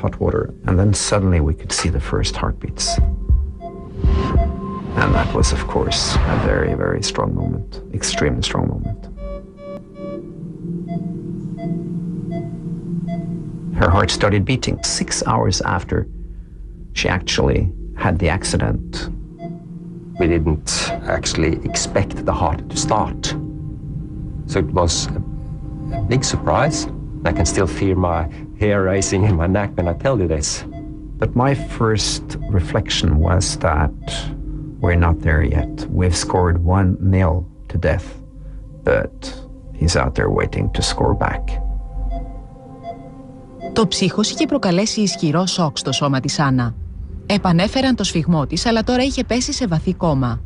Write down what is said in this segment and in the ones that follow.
hot water, and then suddenly we could see the first heartbeats. And that was, of course, a very, very strong moment, extremely strong moment. Her heart started beating 6 hours after she actually had the accident. We didn't actually expect the heart to start. So it was a big surprise. I can still feel my hair rising in my neck when I tell you this. But my first reflection was that we're not there yet. We've scored 1-0 to death, but he's out there waiting to score back. Το ψύχος είχε προκαλέσει ισχυρό σοκ στο σώμα της Άννα. Επανέφεραν το σφυγμό της, αλλά τώρα είχε πέσει σε βαθύ κόμμα.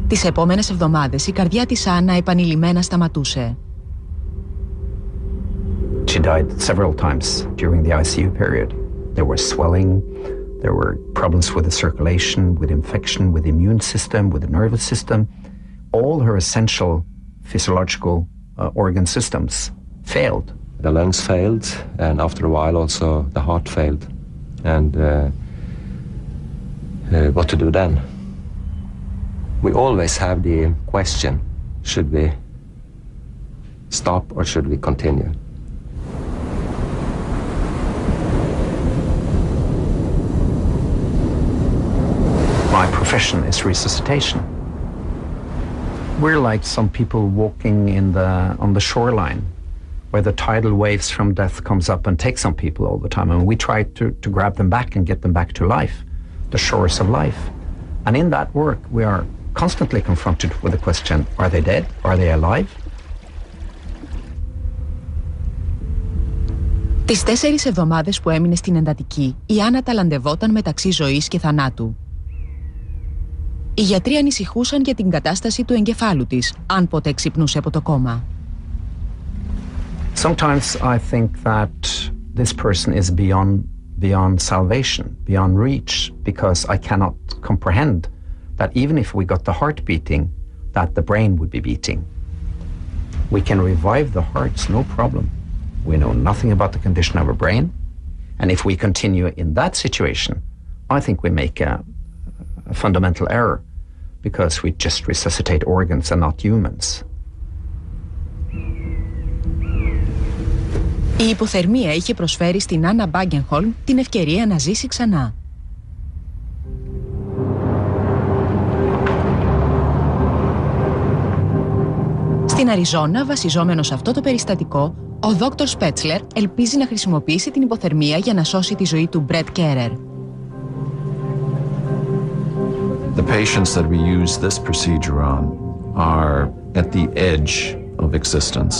Τις επόμενες εβδομάδες η καρδιά της Άννα επανειλημμένα σταματούσε. She died several times during the ICU period. There was swelling, there were problems with the circulation, with infection, with the immune system, with the nervous system. All her essential physiological organ systems failed. The lungs failed, and after a while also the heart failed. And what to do then? We always have the question, should we stop or should we continue? My profession is resuscitation. We're like some people walking on the shoreline, where the tidal waves from death comes up and take some people all the time. And we try to grab them back and get them back to life, the shores of life. And in that work, we are constantly confronted with the question, are they dead? Are they alive? Τις 4 εβδομάδες που έμεινε στην εντατική, η Άννα ταλαντευόταν μεταξύ ζωής και θανάτου. Οι γιατροί ανησυχούσαν για την κατάσταση του εγκεφάλου της, αν ποτέ ξυπνούσε από το κόμμα. Sometimes I think that this person is beyond salvation, beyond reach, because I cannot comprehend that even if we got the heart beating, that the brain would be beating. We can revive the hearts, no problem. We know nothing about the condition of our brain. And if we continue in that situation, I think we make a fundamental error, because we just resuscitate organs and not humans. Η υποθερμία είχε προσφέρει στην Άννα Μπάγκενχολμ την ευκαιρία να ζήσει ξανά. Στην Αριζόνα, βασιζόμενος σε αυτό το περιστατικό, ο Δόκτωρ Σπέτσλερ ελπίζει να χρησιμοποιήσει την υποθερμία για να σώσει τη ζωή του Μπρετ Κέρερ. The patients that we use this procedure on are at the edge of existence.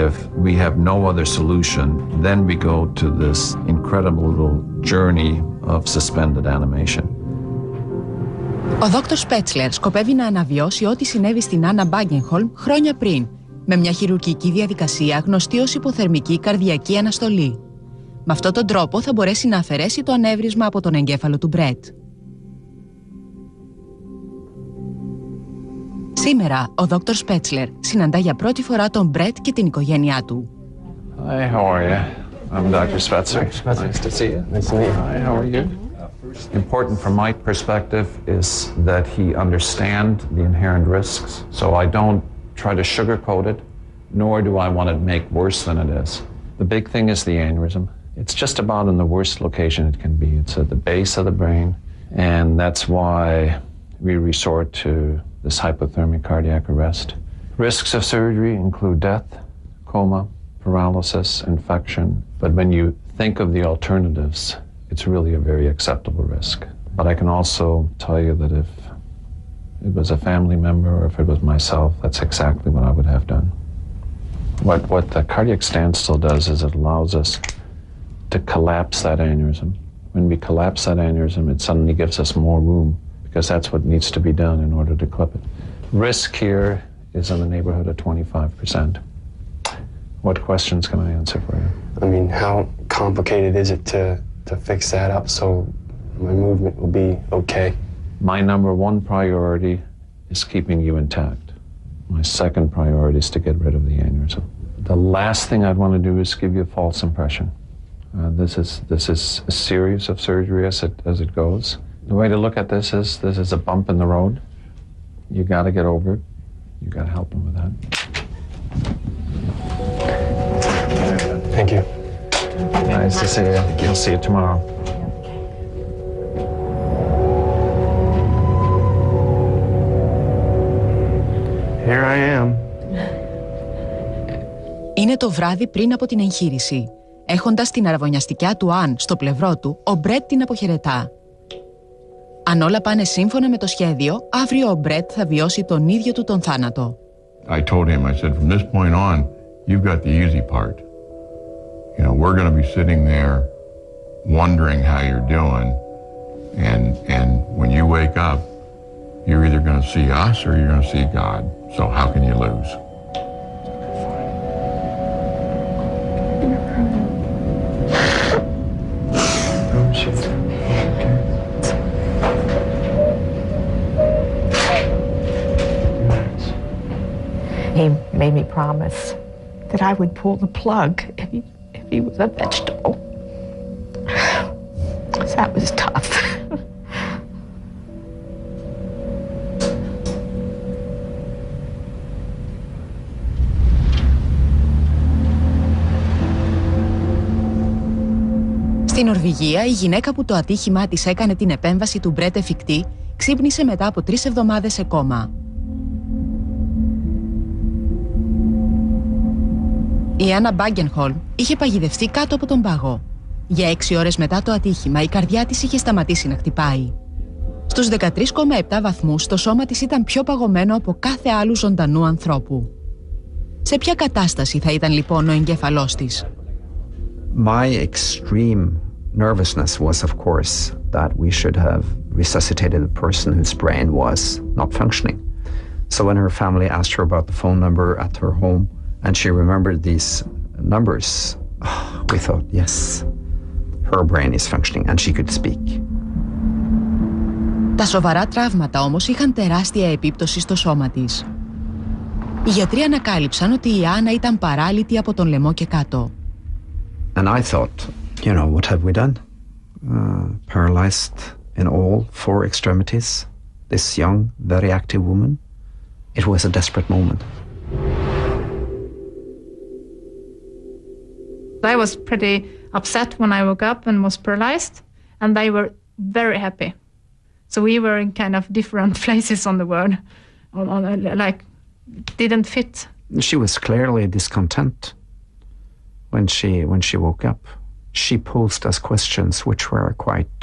If we have no other solution, then we go to this incredible little journey of suspended animation. Ο Δόκτωρ Σπέτσλερ σκοπεύει να αναβιώσει ό,τι συνέβη στην Άννα Μπάγκενχολμ χρόνια πριν, με μια χειρουργική διαδικασία γνωστή ως υποθερμική καρδιακή αναστολή. Με αυτόν τον τρόπο θα μπορέσει να αφαιρέσει το ανέβρισμα από τον εγκέφαλο του Μπρετ. Σήμερα, ο Δόκτωρ Σπέτσλερ συναντά για πρώτη φορά τον Μπρετ και την οικογένειά του. Hi, how are you? I'm Dr. Spetzer. Nice to see you. Nice to meet you. Hi, how are you? Important from my perspective is that he understand the inherent risks, so I don't try to sugarcoat it, nor do I want to make worse than it is. The big thing is the aneurysm. It's just about in the worst location it can be. It's at the base of the brain, and that's why we resort to this hypothermic cardiac arrest. Risks of surgery include death, coma, paralysis, infection, but when you think of the alternatives, it's really a very acceptable risk. But I can also tell you that if it was a family member or if it was myself, that's exactly what I would have done. What the cardiac standstill does is it allows us to collapse that aneurysm. When we collapse that aneurysm, it suddenly gives us more room, because that's what needs to be done in order to clip it. Risk here is in the neighborhood of 25%. What questions can I answer for you? I mean, how complicated is it to fix that up so my movement will be okay? My number one priority is keeping you intact. My second priority is to get rid of the aneurysm. The last thing I'd want to do is give you a false impression. This is a series of surgery as it goes. The way to look at this is a bump in the road. You got to get over it. You got to help him with that. Thank you. Nice to see you. I'll see you tomorrow. Here I am. Είναι το βράδυ πριν από την εγχείρηση. Έχοντας την αραβωνιαστικιά του Αν στο πλευρό του, ο Μπρετ την αποχαιρετά. Αν όλα πάνε σύμφωνα με το σχέδιο, αύριο ο Μπρετ θα βιώσει τον ίδιο του τον θάνατο. I told him, I said, from this point on, you've got the easy part. You know, we're going to be sitting there wondering how you're doing, and when you wake up, you're either going to see us or you're going to see God. So how can you lose? He made me promise that I would pull the plug if he was a vegetable. So that was tough. Στην Νορβηγία, η γυναίκα που το ατύχημά της έκανε την επέμβαση του Μπρετ εφικτή, ξύπνησε μετά από 3 εβδομάδες σε κόμμα. Η Άννα Μπάγκενχολμ είχε παγιδευτεί κάτω από τον πάγο. Για 6 ώρες μετά το ατύχημα, η καρδιά της είχε σταματήσει να χτυπάει. Στους 13,7 βαθμούς, το σώμα της ήταν πιο παγωμένο από κάθε άλλου ζωντανού ανθρώπου. Σε ποια κατάσταση θα ήταν λοιπόν ο εγκέφαλός της? My extreme nervousness was, of course, that we should have resuscitated a person whose brain was not functioning. So when her family asked her about the phone number at her home, and she remembered these numbers, we thought, yes, her brain is functioning and she could speak. Τα σοβαρά τραύματα όμως είχαν τεράστια επίπτωση στο σώμα της. Οι γιατροί ανακάλυψαν ότι η Άννα ήταν παράλυτη από τον λαιμό και κάτω. And I thought, you know, what have we done? Paralyzed in all 4 extremities. This young, very active woman. It was a desperate moment. I was pretty upset when I woke up and was paralyzed, and they were very happy. So we were in kind of different places on the world, like didn't fit. She was clearly discontent when she woke up. She posed us questions which were quite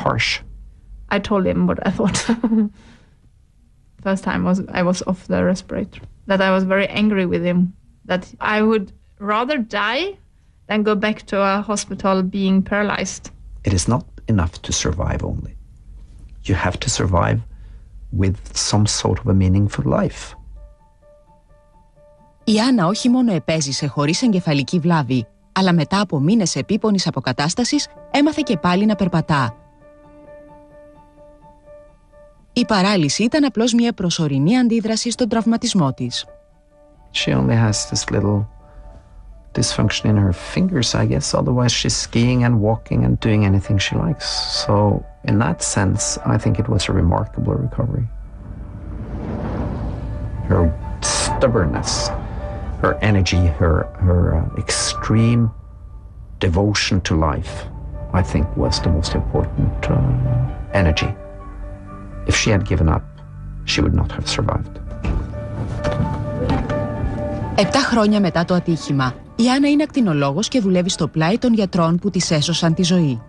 harsh. I told him what I thought. First time I was off the respirator. That I was very angry with him. That I would rather die than go back to a hospital being paralyzed. It is not enough to survive only. You have to survive with some sort of a meaningful life. Η Άννα όχι μόνο επέζησε χωρίς εγκεφαλική βλάβη, αλλά μετά από μήνες επίπονης αποκατάστασης έμαθε και πάλι να περπατά. Η παράλυση ήταν απλώς μια προσωρινή αντίδραση στον τραυματισμό της. She only has this little dysfunction in her fingers, I guess. Otherwise she's skiing and walking and doing anything she likes. So in that sense, I think it was a remarkable recovery. Her stubbornness, her energy, her extreme devotion to life, I think was the most important energy. If she had given up, she would not have survived. 7 χρόνια μετά το ατύχημα, η Άννα είναι ακτινολόγος και δουλεύει στο πλάι των γιατρών που της έσωσαν τη ζωή.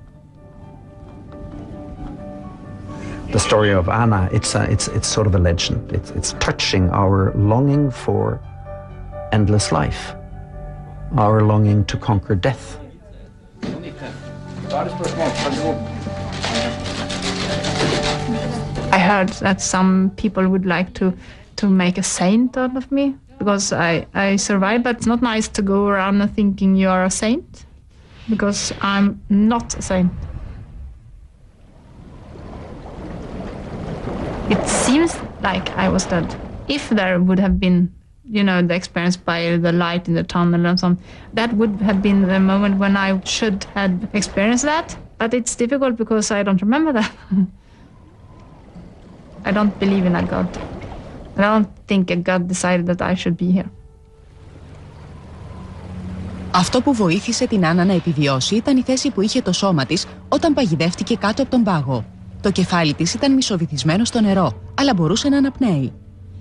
The story of Anna, it's sort of a legend. It's touching our longing for endless life, our longing to conquer death. I heard that some people would like to make a saint out of me because I survived, but it's not nice to go around thinking you are a saint because I'm not a saint. It seems like I was dead. If there would have been you know, the experience by the light in the tunnel and something. That would have been the moment when I should have experienced that. But it's difficult because I don't remember that. I don't believe in a God. And I don't think a God decided that I should be here. Αυτό που βοήθησε την Άννα να επιβιώσει ήταν η θέση που είχε το σώμα της όταν παγιδεύτηκε κάτω από τον πάγο. Το κεφάλι της ήταν μισοβυθισμένο στο νερό, αλλά μπορούσε να αναπνέει.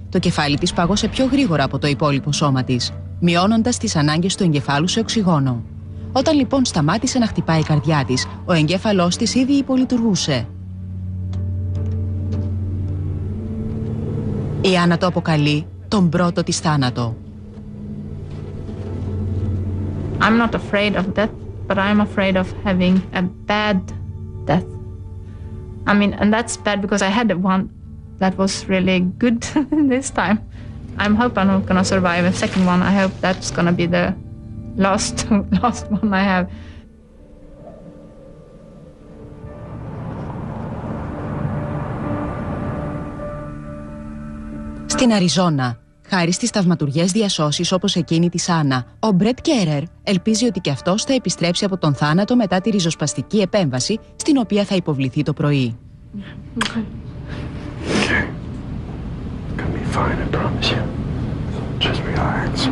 Το κεφάλι της πάγωσε πιο γρήγορα από το υπόλοιπο σώμα της, μειώνοντας τις ανάγκες του εγκεφάλου σε οξυγόνο. Όταν λοιπόν σταμάτησε να χτυπάει η καρδιά της, ο εγκέφαλός της ήδη υπολειτουργούσε. Η Άννα το αποκαλεί τον πρώτο της θάνατο. I'm not afraid of death, but I'm afraid of having a bad death. I mean, and that's bad because I had one that was really good this time. I hope I'm not gonna survive a second one. I hope that's gonna be the last one I have. Στην Αριζόνα, χάρη στις θαυματουργές διασώσεις όπως εκείνη της Άννα, ο Μπρετ Κέρερ ελπίζει ότι και αυτός θα επιστρέψει από τον θάνατο μετά τη ριζοσπαστική επέμβαση στην οποία θα υποβληθεί το πρωί. Okay. Gonna be fine, I promise you. Just relax.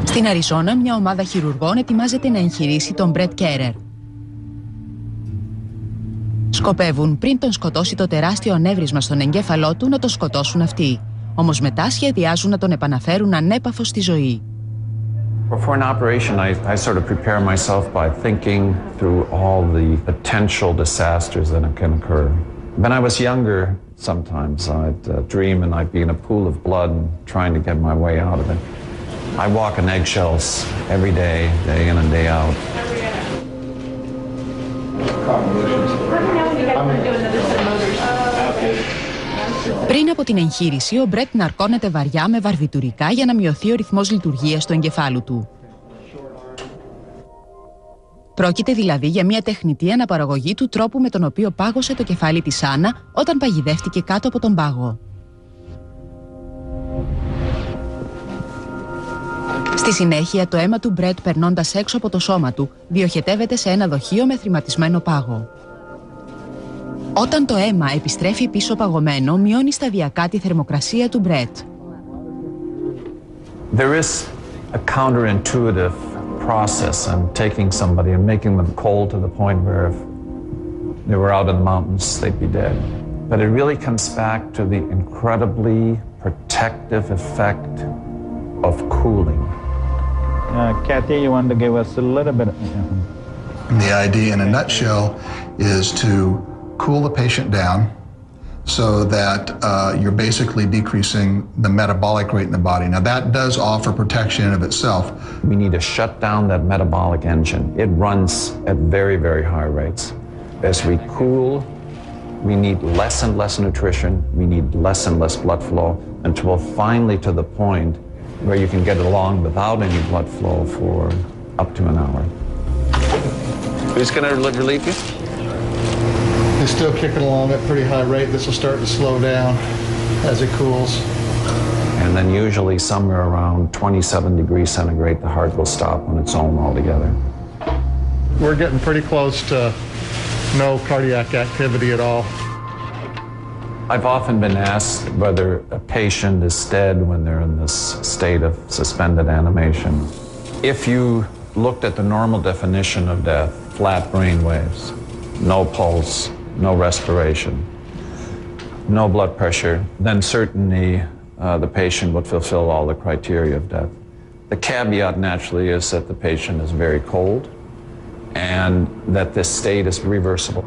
Στην Αριζόνα, μια ομάδα χειρουργών ετοιμάζεται να εγχειρήσει τον Μπρετ Κέρερ. Σκοπεύουν πριν τον σκοτώσει το τεράστιο ανέβρισμα στον εγκέφαλό του να τον σκοτώσουν αυτοί. Όμως μετά σχεδιάζουν να τον επαναφέρουν ανέπαφο στη ζωή. Before an operation, I sort of prepare myself by thinking through all the potential disasters that can occur. When I was younger, sometimes I'd dream and I'd be in a pool of blood and trying to get my way out of it. I walk on eggshells every day, day in and day out. Πριν από την εγχείρηση, ο Μπρετ ναρκώνεται βαριά με βαρβιτουρικά για να μειωθεί ο ρυθμός λειτουργίας του εγκεφάλου του. Πρόκειται δηλαδή για μια τεχνητή αναπαραγωγή του τρόπου με τον οποίο πάγωσε το κεφάλι της Άννα όταν παγιδεύτηκε κάτω από τον πάγο. Στη συνέχεια, το αίμα του Μπρετ περνώντας έξω από το σώμα του, διοχετεύεται σε ένα δοχείο με θρηματισμένο πάγο. Όταν το αίμα επιστρέφει πίσω παγωμένο, μειώνει σταδιακά τη θερμοκρασία του Μπρετ. There is a counterintuitive process in taking somebody and making them cold to the point where if they were out in the mountains, they'd be dead. But it really comes back to the incredibly protective effect of cooling. Kathy, you want to give us a little bit? The idea in a nutshell is to cool the patient down so that you're basically decreasing the metabolic rate in the body. Now that does offer protection in of itself. We need to shut down that metabolic engine. It runs at very, very high rates. As we cool, we need less and less nutrition, we need less and less blood flow until finally to the point where you can get along without any blood flow for up to an hour. Who's going to relieve you? It's still kicking along at a pretty high rate. This will start to slow down as it cools. And then usually somewhere around 27 degrees centigrade, the heart will stop on its own altogether. We're getting pretty close to no cardiac activity at all. I've often been asked whether a patient is dead when they're in this state of suspended animation. If you looked at the normal definition of death, flat brain waves, no pulse, no respiration, no blood pressure, then certainly the patient would fulfill all the criteria of death. The caveat naturally is that the patient is very cold and that this state is reversible.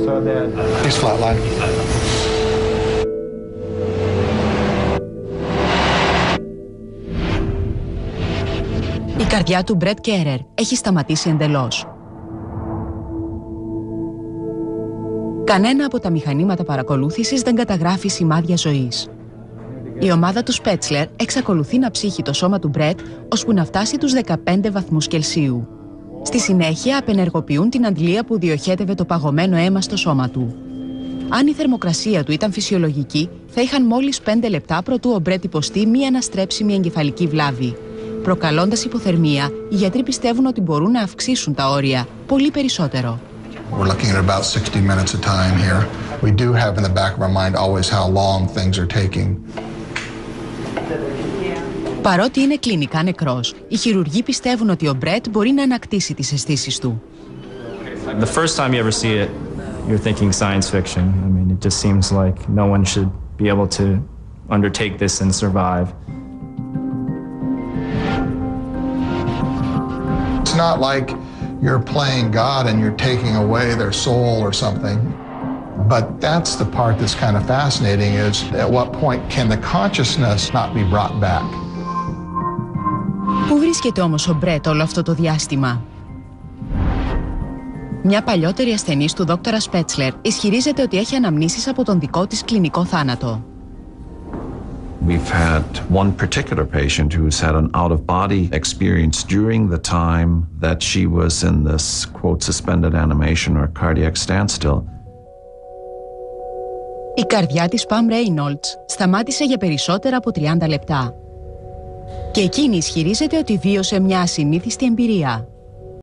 So that He's flatlined. Η καρδιά του Μπρετ Κέρερ έχει σταματήσει εντελώς. Κανένα από τα μηχανήματα παρακολούθησης δεν καταγράφει σημάδια ζωής. Η ομάδα του Σπέτσλερ εξακολουθεί να ψύχει το σώμα του Μπρετ ώσπου να φτάσει τους 15 βαθμούς Κελσίου. Στη συνέχεια απενεργοποιούν την αντλία που διοχέτευε το παγωμένο αίμα στο σώμα του. Αν η θερμοκρασία του ήταν φυσιολογική, θα είχαν μόλις 5 λεπτά προτού ο Μπρέτ υποστεί μία αναστρέψιμη εγκεφαλική βλάβη. Προκαλώντας υποθερμία, οι γιατροί πιστεύουν ότι μπορούν να αυξήσουν τα όρια πολύ περισσότερο. We're looking at about 60 minutes of time here. We do have in the back of our mind always how long things are taking. Παρότι είναι κλινικά νεκρός, οι χειρουργοί πιστεύουν ότι ο Μπρέτ μπορεί να ανακτήσει τις αισθήσεις του. The first time you ever see it, you're thinking science fiction. I mean, it just seems like no one should be able to undertake this and survive. It's not like you're playing God and you're taking away their soul or something. But that's the part that's kind of fascinating, is at what point can the consciousness not be brought back? Πού βρίσκεται όμως ο Μπρέτ όλο αυτό το διάστημα? Μια παλιότερη ασθενής του δόκτωρα Σπέτσλερ ισχυρίζεται ότι έχει αναμνήσεις από τον δικό της κλινικό θάνατο. We've had one particular patient who's had an out-of-body experience during the time that she was in this, quote, suspended animation or cardiac standstill. Η καρδιά της Pam Reynolds σταμάτησε για περισσότερα από 30 λεπτά. Και εκείνη ισχυρίζεται ότι βίωσε μια ασυνήθιστη εμπειρία.